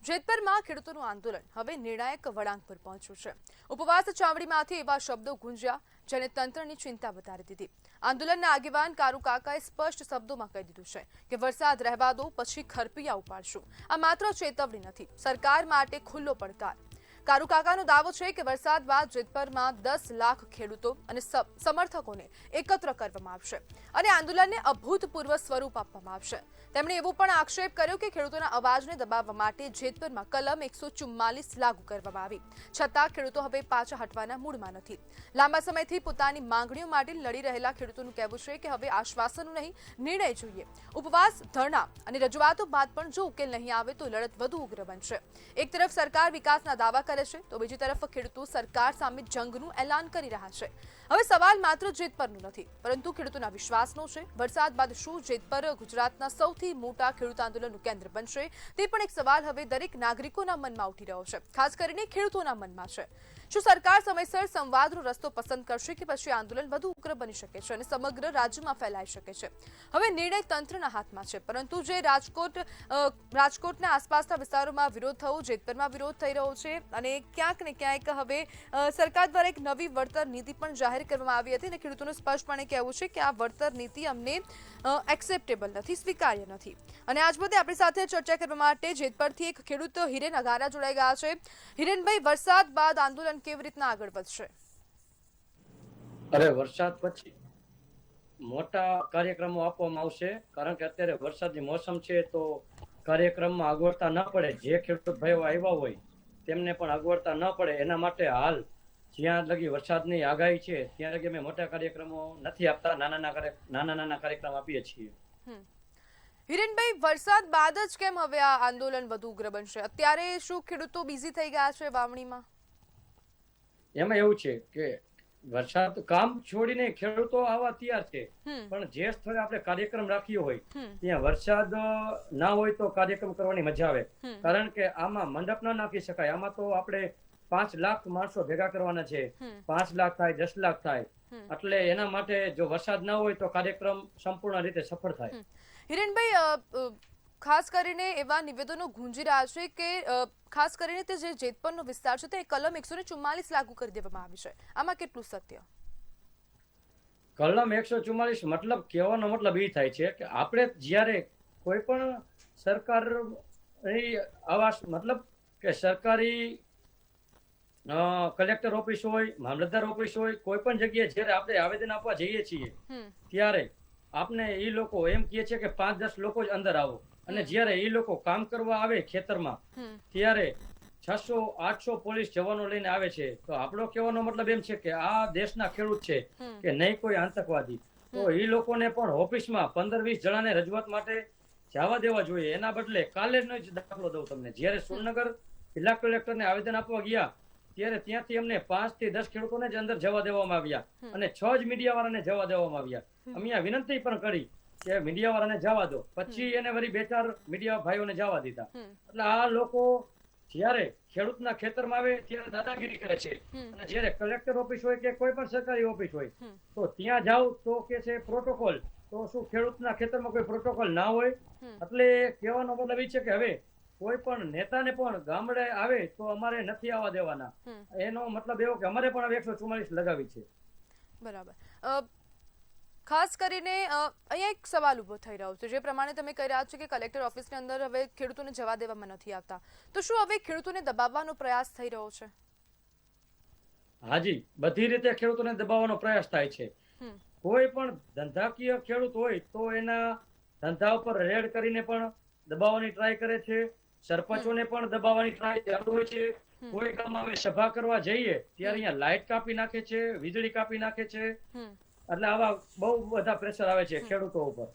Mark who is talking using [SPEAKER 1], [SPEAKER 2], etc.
[SPEAKER 1] જેતપરમાં ખેડૂતોનું આંદોલન હવે નિર્ણાયક વળાંક પર પહોંચ્યું છે। ઉપવાસ ચાવડીમાંથી એવા શબ્દો ગુંજ્યા જેને તંત્રની ચિંતા વધારી દીધી। આંદોલનના આગેવાન કારુ કાકાએ સ્પષ્ટ શબ્દોમાં કહી દીધું છે કે વરસાદ રહેવા દો, પછી ખરપિયા ઉપાડશું। આ માત્ર ચેતવણી નથી, સરકાર માટે ખુલ્લો પડકાર। કારુ કાકાનો દાવો છે કે વરસાદ બાદ જેતપરમાં 10 લાખ ખેડૂતો અને સમર્થકોને એકત્ર કરવામાં આવશે અને આંદોલનને અભૂતપૂર્વ સ્વરૂપ આપવામાં આવશે। તેમણે એવો પણ આક્ષેપ કર્યો કે ખેડૂતોના અવાજને દબાવવા માટે જેતપરમાં કલમ 144 લાગુ કરવામાં આવી, છતાં ખેડૂતો હવે પાછા હટવાના મૂડમાં નથી। લાંબા સમયથી પોતાની માંગણીઓ માટે લડી રહેલા ખેડૂતોનું કહેવું છે કે હવે આશ્વાસનો નહીં, નિર્ણય જોઈએ। ઉપવાસ, ધરણા અને રજૂઆતો બાદ પણ જો ઉકેલ નહીં આવે તો લડત વધુ ઉગ્ર બનશે। એક તરફ સરકાર વિકાસના દાવા કરે છે તો બીજી તરફ ખેડૂતો સરકાર સામે જંગનું એલાન કરી રહ્યા છે। હવે સવાલ માત્ર જેતપરનો નથી, પરંતુ ખેડૂતોના વિશ્વાસનો છે। વરસાદ બાદ શું જેતપર ગુજરાતના સૌથી મોટા ખેડૂત આંદોલનનું કેન્દ્ર બનશે, તે પણ એક સવાલ હવે દરેક નાગરિકોના મનમાં ઉઠી રહ્યો છે, ખાસ કરીને ખેડૂતોના મનમાં છે। શું સરકાર સમયસર સંવાદનો રસ્તો પસંદ કરશે કે પછી આંદોલન વધુ ઉગ્ર બની શકે છે અને સમગ્ર રાજ્યમાં ફેલાઈ શકે છે? હવે નિર્ણય તંત્રના હાથમાં છે, પરંતુ જે રાજકોટના આસપાસના વિસ્તારોમાં વિરોધ થયો, જેતપરમાં વિરોધ થઈ રહ્યો છે અને ક્યાંક ને ક્યાંક હવે સરકાર દ્વારા એક નવી વળતર નીતિ પણ જાહેર કરવામાં આવી હતી અને ખેડૂતોનું સ્પષ્ટપણે કહેવું છે કે આ વળતર નીતિ અમને એક્સેપ્ટેબલ નથી, સ્વીકાર્ય નથી। અને આજ મુદ્દે આપણી સાથે ચર્ચા કરવા માટે જેતપરથી એક ખેડૂત હિરેન અઘારા જોડાઈ ગયા છે। હિરેનભાઈ, વરસાદ બાદ આંદોલન કેવી રીતના આગળ વધશે?
[SPEAKER 2] અરે, વરસાદ પછી મોટા કાર્યક્રમો આપવામાં આવશે, કારણ કે અત્યારે વરસાદની મોસમ છે તો કાર્યક્રમમાં અગવડતા ન પડે, જે ખેડૂત ભાઈઓ આવ્યા હોય તેમને પણ અગવડતા ન પડે એના માટે હાલ જ્યાં લગી વરસાદની આગાહી છે ત્યાં લગી અમે મોટા કાર્યક્રમો નથી આપતા, નાના કાર્યક્રમ આપીએ છીએ।
[SPEAKER 1] હિરેનભાઈ, વરસાદ બાદ જ કેમ હવે આ આંદોલન વધુ ઉગ્ર બનશે? અત્યારે શું ખેડૂતો બિઝી થઈ ગયા છે વાવણીમાં?
[SPEAKER 2] એમાં એવું છે કે વરસાદ કામ છોડીને ખેડૂતો આવવા તૈયાર છે, પણ જે સ્થળે આપણે કાર્યક્રમ રાખ્યો હોય ત્યાં વરસાદ ના હોય તો કાર્યક્રમ કરવાની મજા આવે, કારણ કે આમાં મંડપ ના નાખી શકાય। આમાં તો આપણે 5 લાખ માણસો ભેગા કરવાના છે, 5 લાખ થાય, 10 લાખ થાય, એટલે એના માટે જો વરસાદ ના હોય તો કાર્યક્રમ સંપૂર્ણ રીતે સફળ થાય।
[SPEAKER 1] હિરેનભાઈ, ખાસ કરીને એવા નિવેદનો ગુંજી રહ્યા છે કે ખાસ કરીને તે જે જેતપરનો વિસ્તાર છે તે કલમ 144 લાગુ કરી દેવામાં આવી છે, આમાં કેટલું સત્ય?
[SPEAKER 2] કલમ 144 મતલબ કહેવાનો મતલબ એ થાય છે કે આપણે જ્યારે કોઈ પણ સરકારી આવાસ મતલબ કે સરકારી કલેક્ટર ઓફિસ હોય, મામલતદાર ઓફિસ હોય, કોઈ પણ જગ્યાએ જ્યારે આપણે આવેદન આપવા જઈએ છીએ ત્યારે આપણે એ લોકો એમ કહે છે કે 5-10 લોકો જ અંદર આવો, અને જ્યારે એ લોકો કામ કરવા આવે ખેતરમાં ત્યારે 600-800 પોલીસ જવાનો લઈને આવે છે। તો આપણો કહેવાનો મતલબ એમ છે કે આ દેશના ખેડૂત છે કે નહીં કોઈ આતંકવાદી, તો એ લોકોને પણ ઓફિસમાં 15-20 જણાને રજૂઆત માટે જવા દેવા જોઈએ। એના બદલે કાલે જ દાખલો દઉં તમને, જ્યારે સુરનગર જિલ્લા કલેક્ટરને આવેદન આપવા ગયા ત્યારે ત્યાંથી અમને 5 થી 10 ખેડૂતોને જ અંદર જવા દેવામાં આવ્યા અને 6 જ મીડિયા વાળાને જવા દેવામાં આવ્યા। અમે આ વિનંતી પણ કરી કે મીડિયા વાળાને જવા દો, પછી એને વળી 2-4 મીડિયા ભાઈઓને જવા દીધા। એટલે આ લોકો જ્યારે ખેડૂતના ખેતરમાં આવે ત્યારે દાદાગીરી કરે છે, અને જ્યારે કલેક્ટર ઓફિસ હોય કે કોઈ પણ સરકારી ઓફિસ હોય તો ત્યાં જાવ તો કે છે પ્રોટોકોલ, તો શું ખેડૂતના ખેતરમાં કોઈ પ્રોટોકોલ ના હોય? એટલે કહેવાનો મતલબ એ છે કે હવે કોઈ પણ નેતાને પણ ગામડે આવે તો અમારે નથી આવવા દેવાના, એનો મતલબ એવો કે અમારે પણ હવે 144 લગાવી છે।
[SPEAKER 1] બરાબર। ખાસ કરીને અહીંયા એક સવાલ ઉભો થઈ રહ્યો છે, જે પ્રમાણે તમે કહી રહ્યા છો કે કલેક્ટર ઓફિસની અંદર હવે ખેડૂતોને જવા દેવામાં નથી આવતા, તો શું હવે ખેડૂતોને દબાવવાનો પ્રયાસ થઈ રહ્યો છે?
[SPEAKER 2] હાજી, બધી રીતે ખેડૂતોને દબાવવાનો પ્રયાસ થાય છે। કોઈ પણ ધંધાકીય ખેડૂત હોય તો એના ધંધા ઉપર રેડ કરીને પણ દબાવવાની ટ્રાય કરે છે, સરપંચોને પણ દબાવવાની ટ્રાય ચાલુ હોય છે। કોઈ ગામમાં હવે સભા કરવા જઈએ ત્યારે અહીંયા લાઇટ કાપી નાખે છે, વીજળી કાપી નાખે છે, એટલે આવા બહુ બધા પ્રેશર આવે છે ખેડૂતો ઉપર।